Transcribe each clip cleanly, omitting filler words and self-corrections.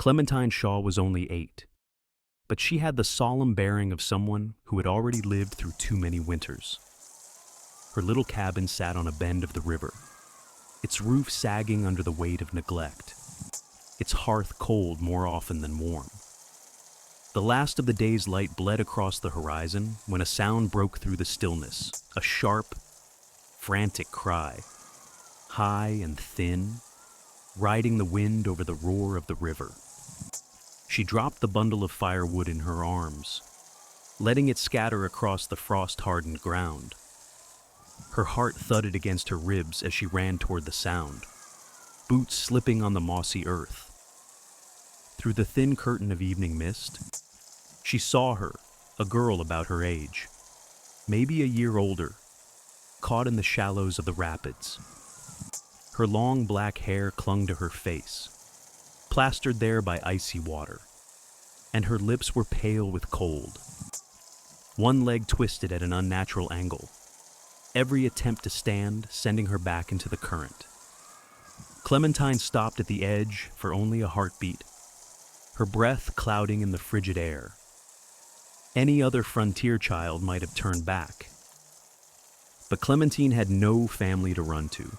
Clementine Shaw was only 8, but she had the solemn bearing of someone who had already lived through too many winters. Her little cabin sat on a bend of the river, its roof sagging under the weight of neglect, its hearth cold more often than warm. The last of the day's light bled across the horizon when a sound broke through the stillness, a sharp, frantic cry, high and thin, riding the wind over the roar of the river. She dropped the bundle of firewood in her arms, letting it scatter across the frost-hardened ground. Her heart thudded against her ribs as she ran toward the sound, boots slipping on the mossy earth. Through the thin curtain of evening mist, she saw her, a girl about her age, maybe a year older, caught in the shallows of the rapids. Her long black hair clung to her face, plastered there by icy water, and her lips were pale with cold. One leg twisted at an unnatural angle, every attempt to stand sending her back into the current. Clementine stopped at the edge for only a heartbeat, her breath clouding in the frigid air. Any other frontier child might have turned back. But Clementine had no family to run to,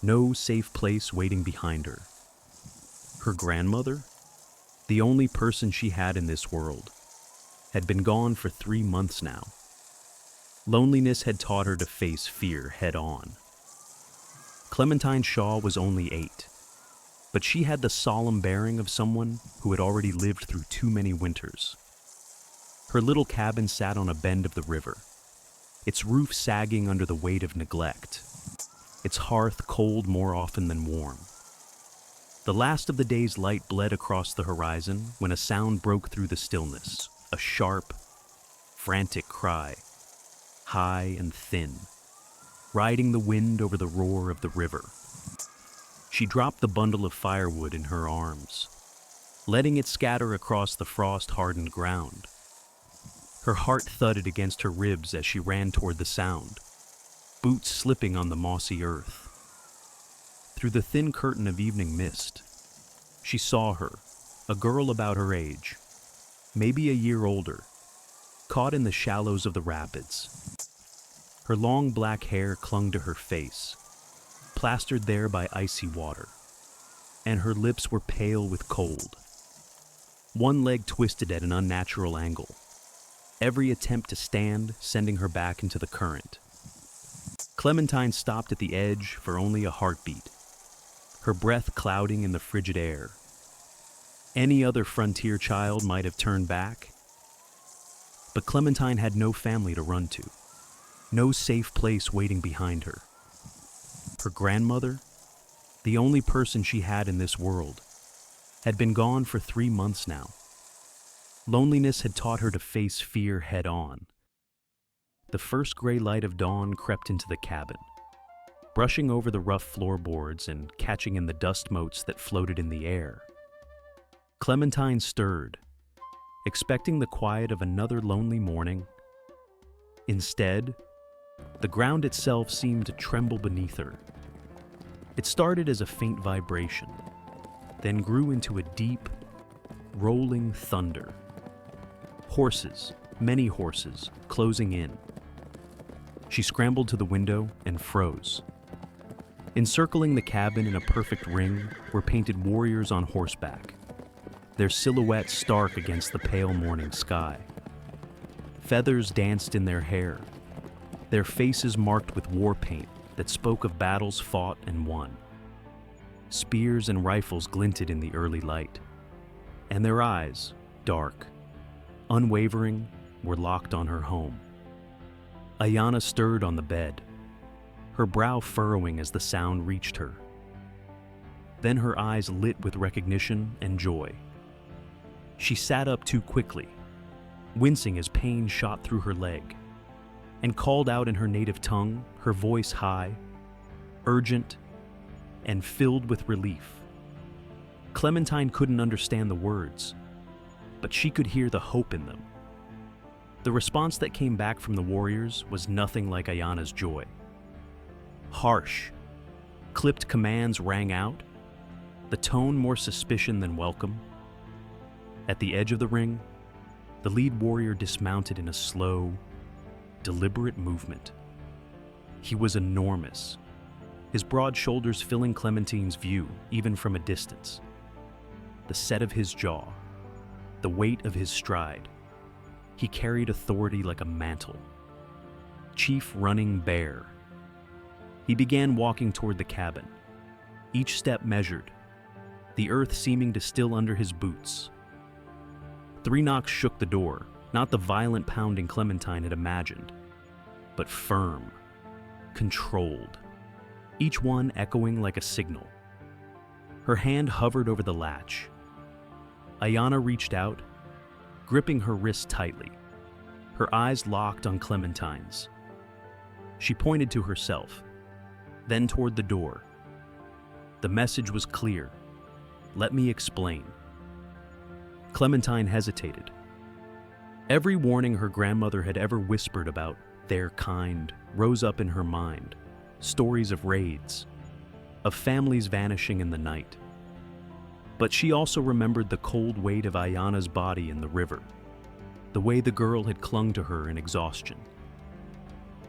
no safe place waiting behind her. Her grandmother, the only person she had in this world, had been gone for 3 months now. Loneliness had taught her to face fear head-on. Clementine Shaw was only 8, but she had the solemn bearing of someone who had already lived through too many winters. Her little cabin sat on a bend of the river, its roof sagging under the weight of neglect, its hearth cold more often than warm. The last of the day's light bled across the horizon when a sound broke through the stillness, a sharp, frantic cry, high and thin, riding the wind over the roar of the river. She dropped the bundle of firewood in her arms, letting it scatter across the frost-hardened ground. Her heart thudded against her ribs as she ran toward the sound, boots slipping on the mossy earth. Through the thin curtain of evening mist, she saw her, a girl about her age, maybe a year older, caught in the shallows of the rapids. Her long black hair clung to her face, plastered there by icy water, and her lips were pale with cold. One leg twisted at an unnatural angle, every attempt to stand sending her back into the current. Clementine stopped at the edge for only a heartbeat, her breath clouding in the frigid air. Any other frontier child might have turned back, but Clementine had no family to run to, no safe place waiting behind her. Her grandmother, the only person she had in this world, had been gone for 3 months now. Loneliness had taught her to face fear head-on. The first gray light of dawn crept into the cabin, brushing over the rough floorboards and catching in the dust motes that floated in the air. Clementine stirred, expecting the quiet of another lonely morning. Instead, the ground itself seemed to tremble beneath her. It started as a faint vibration, then grew into a deep, rolling thunder. Horses, many horses, closing in. She scrambled to the window and froze. Encircling the cabin in a perfect ring were painted warriors on horseback, their silhouettes stark against the pale morning sky. Feathers danced in their hair, their faces marked with war paint that spoke of battles fought and won. Spears and rifles glinted in the early light, and their eyes, dark, unwavering, were locked on her home. Ayana stirred on the bed, her brow furrowing as the sound reached her. Then her eyes lit with recognition and joy. She sat up too quickly, wincing as pain shot through her leg, and called out in her native tongue, her voice high, urgent, and filled with relief. Clementine couldn't understand the words, but she could hear the hope in them. The response that came back from the warriors was nothing like Ayana's joy. Harsh, clipped commands rang out, the tone more suspicion than welcome. At the edge of the ring, the lead warrior dismounted in a slow, deliberate movement. He was enormous, his broad shoulders filling Clementine's view even from a distance. The set of his jaw, the weight of his stride, he carried authority like a mantle. Chief Running Bear. He began walking toward the cabin, each step measured, the earth seeming to still under his boots. 3 knocks shook the door, not the violent pounding Clementine had imagined, but firm, controlled, each one echoing like a signal. Her hand hovered over the latch. Ayana reached out, gripping her wrist tightly, her eyes locked on Clementine's. She pointed to herself, then toward the door. The message was clear. Let me explain. Clementine hesitated. Every warning her grandmother had ever whispered about their kind rose up in her mind. Stories of raids, of families vanishing in the night. But she also remembered the cold weight of Ayana's body in the river, the way the girl had clung to her in exhaustion.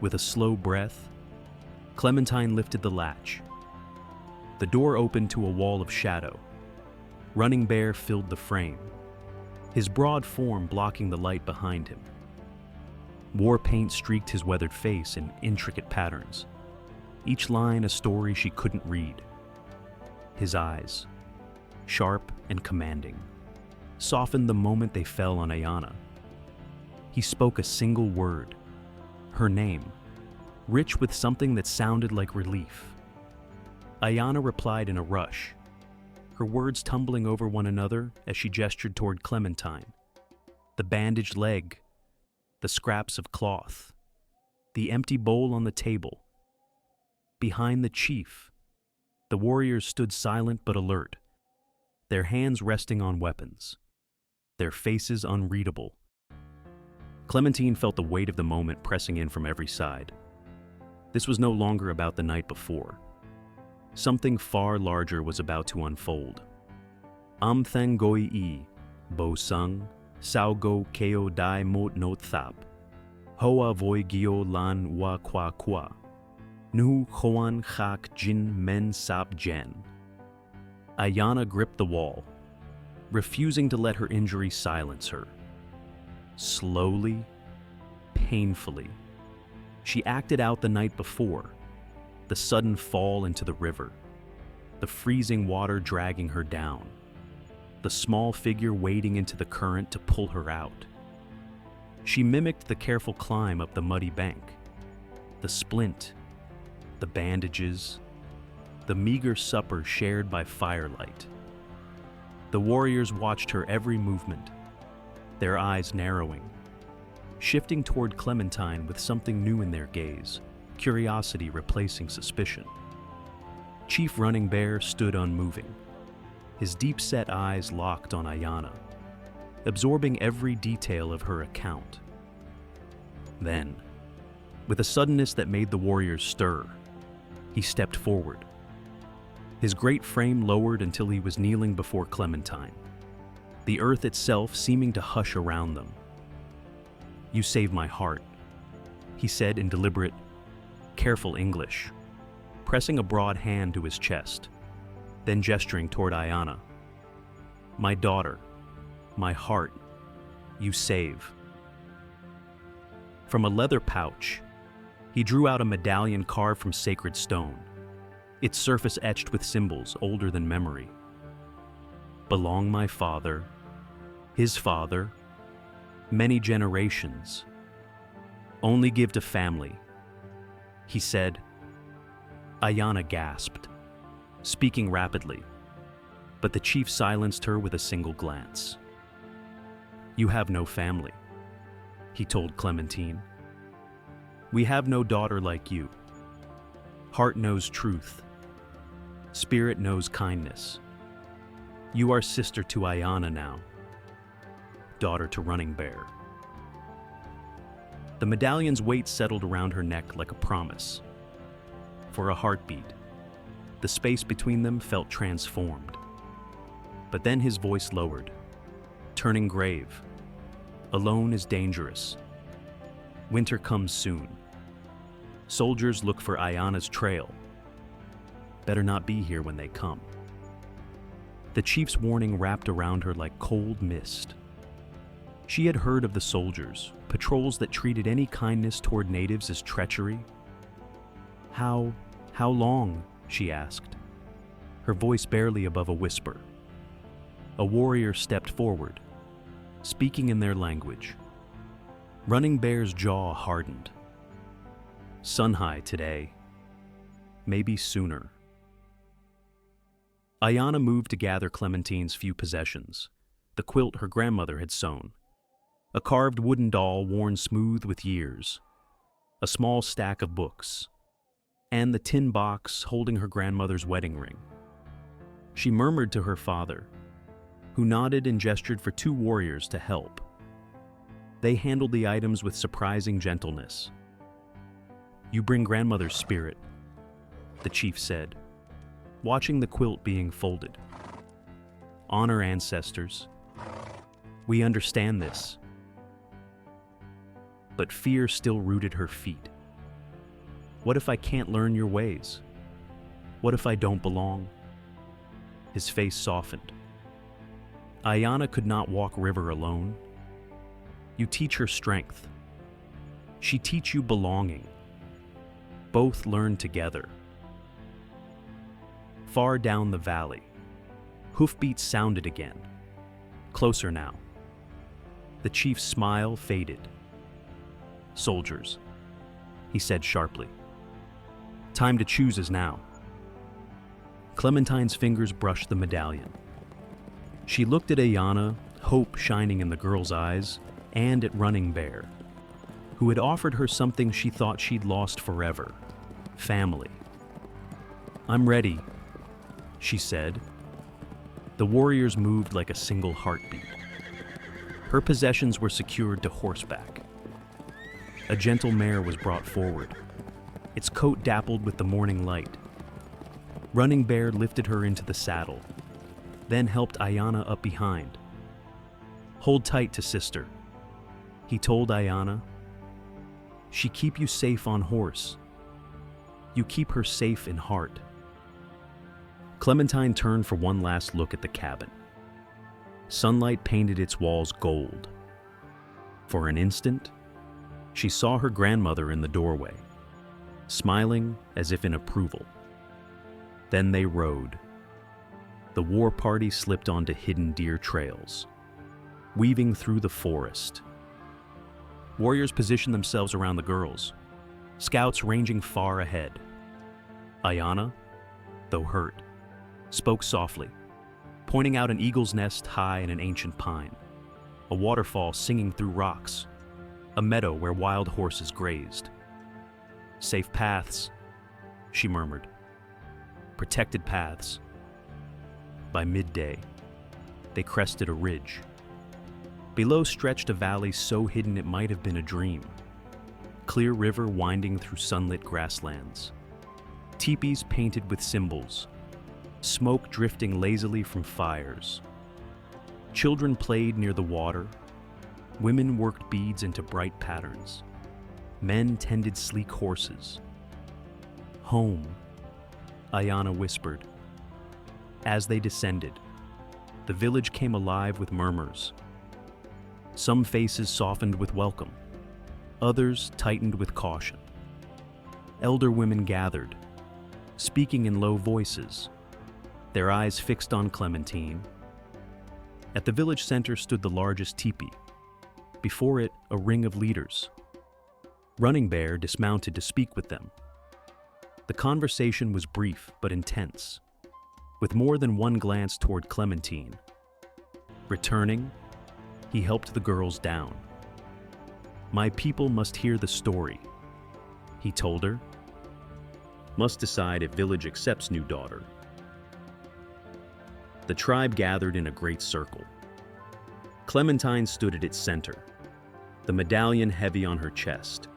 With a slow breath, Clementine lifted the latch. The door opened to a wall of shadow. Running Bear filled the frame, his broad form blocking the light behind him. War paint streaked his weathered face in intricate patterns, each line a story she couldn't read. His eyes, sharp and commanding, softened the moment they fell on Ayana. He spoke a single word, her name, rich with something that sounded like relief. Ayana replied in a rush, her words tumbling over one another as she gestured toward Clementine. The bandaged leg, the scraps of cloth, the empty bowl on the table. Behind the chief, the warriors stood silent but alert, their hands resting on weapons, their faces unreadable. Clementine felt the weight of the moment pressing in from every side. This was no longer about the night before. Something far larger was about to unfold. Amthangoi bo sung, saugo keo dai mot not thap, hoa voi gio lan wa kwa kwa, nu hoan hak jin men sap jen. Ayana gripped the wall, refusing to let her injury silence her. Slowly, painfully, she acted out the night before, the sudden fall into the river, the freezing water dragging her down, the small figure wading into the current to pull her out. She mimicked the careful climb up the muddy bank, the splint, the bandages, the meager supper shared by firelight. The warriors watched her every movement, their eyes narrowing, shifting toward Clementine with something new in their gaze, curiosity replacing suspicion. Chief Running Bear stood unmoving, his deep-set eyes locked on Ayana, absorbing every detail of her account. Then, with a suddenness that made the warriors stir, he stepped forward. His great frame lowered until he was kneeling before Clementine, the earth itself seeming to hush around them. "You saved my heart," he said in deliberate, careful English, pressing a broad hand to his chest, then gesturing toward Ayana. "My daughter, my heart, you save." From a leather pouch, he drew out a medallion carved from sacred stone, its surface etched with symbols older than memory. "Belong my father, his father, many generations. Only give to family," he said. Ayana gasped, speaking rapidly, but the chief silenced her with a single glance. "You have no family," he told Clementine. "We have no daughter like you. Heart knows truth. Spirit knows kindness. You are sister to Ayana now, daughter to Running Bear." The medallion's weight settled around her neck like a promise. For a heartbeat, the space between them felt transformed. But then his voice lowered, turning grave. Alone is dangerous. Winter comes soon. Soldiers look for Ayana's trail. Better not be here when they come. The chief's warning wrapped around her like cold mist. She had heard of the soldiers, patrols that treated any kindness toward natives as treachery. How long? She asked, her voice barely above a whisper. A warrior stepped forward, speaking in their language. Running Bear's jaw hardened. Sun high today. Maybe sooner. Ayana moved to gather Clementine's few possessions, the quilt her grandmother had sewn, a carved wooden doll worn smooth with years, a small stack of books, and the tin box holding her grandmother's wedding ring. She murmured to her father, who nodded and gestured for two warriors to help. They handled the items with surprising gentleness. "You bring grandmother's spirit," the chief said, watching the quilt being folded. "Honor ancestors. We understand this." But fear still rooted her feet. What if I can't learn your ways? What if I don't belong? His face softened. Ayana could not walk river alone. You teach her strength. She teach you belonging. Both learn together. Far down the valley, hoofbeats sounded again. Closer now. The chief's smile faded. "Soldiers," he said sharply. "Time to choose is now." Clementine's fingers brushed the medallion. She looked at Ayana, hope shining in the girl's eyes, and at Running Bear, who had offered her something she thought she'd lost forever: family. "I'm ready," she said. The warriors moved like a single heartbeat. Her possessions were secured to horseback. A gentle mare was brought forward, its coat dappled with the morning light. Running Bear lifted her into the saddle, then helped Ayana up behind. "Hold tight to sister," he told Ayana. "She keep you safe on horse. You keep her safe in heart." Clementine turned for one last look at the cabin. Sunlight painted its walls gold. For an instant, she saw her grandmother in the doorway, smiling as if in approval. Then they rode. The war party slipped onto hidden deer trails, weaving through the forest. Warriors positioned themselves around the girls, scouts ranging far ahead. Ayana, though hurt, spoke softly, pointing out an eagle's nest high in an ancient pine, a waterfall singing through rocks, a meadow where wild horses grazed. "Safe paths," she murmured. "Protected paths." By midday, they crested a ridge. Below stretched a valley so hidden it might have been a dream. Clear river winding through sunlit grasslands. Teepees painted with symbols. Smoke drifting lazily from fires. Children played near the water. Women worked beads into bright patterns. Men tended sleek horses. "Home," Ayana whispered. As they descended, the village came alive with murmurs. Some faces softened with welcome, others tightened with caution. Elder women gathered, speaking in low voices, their eyes fixed on Clementine. At the village center stood the largest teepee. Before it, a ring of leaders. Running Bear dismounted to speak with them. The conversation was brief but intense, with more than one glance toward Clementine. Returning, he helped the girls down. "My people must hear the story," he told her. "Must decide if village accepts new daughter." The tribe gathered in a great circle. Clementine stood at its center, the medallion heavy on her chest,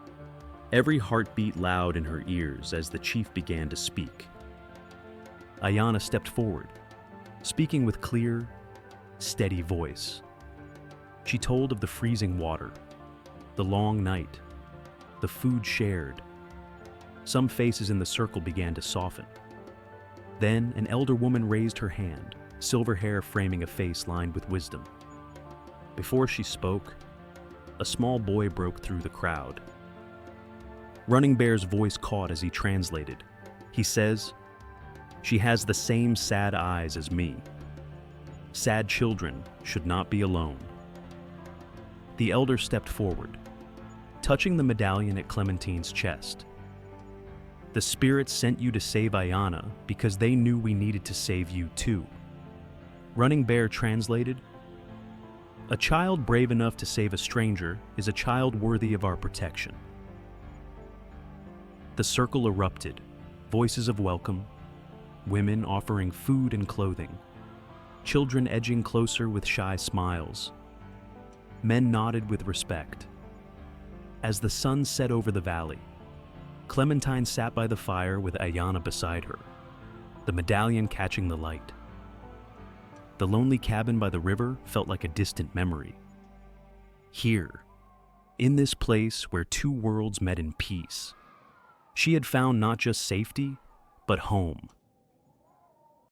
every heartbeat loud in her ears as the chief began to speak. Ayana stepped forward, speaking with clear, steady voice. She told of the freezing water, the long night, the food shared. Some faces in the circle began to soften. Then an elder woman raised her hand, silver hair framing a face lined with wisdom. Before she spoke, a small boy broke through the crowd. Running Bear's voice caught as he translated. He says, "She has the same sad eyes as me. Sad children should not be alone." The elder stepped forward, touching the medallion at Clementine's chest. "The spirits sent you to save Ayana because they knew we needed to save you too." Running Bear translated, "A child brave enough to save a stranger is a child worthy of our protection." The circle erupted, voices of welcome, women offering food and clothing, children edging closer with shy smiles. Men nodded with respect. As the sun set over the valley, Clementine sat by the fire with Ayana beside her, the medallion catching the light. The lonely cabin by the river felt like a distant memory. Here, in this place where two worlds met in peace, she had found not just safety, but home.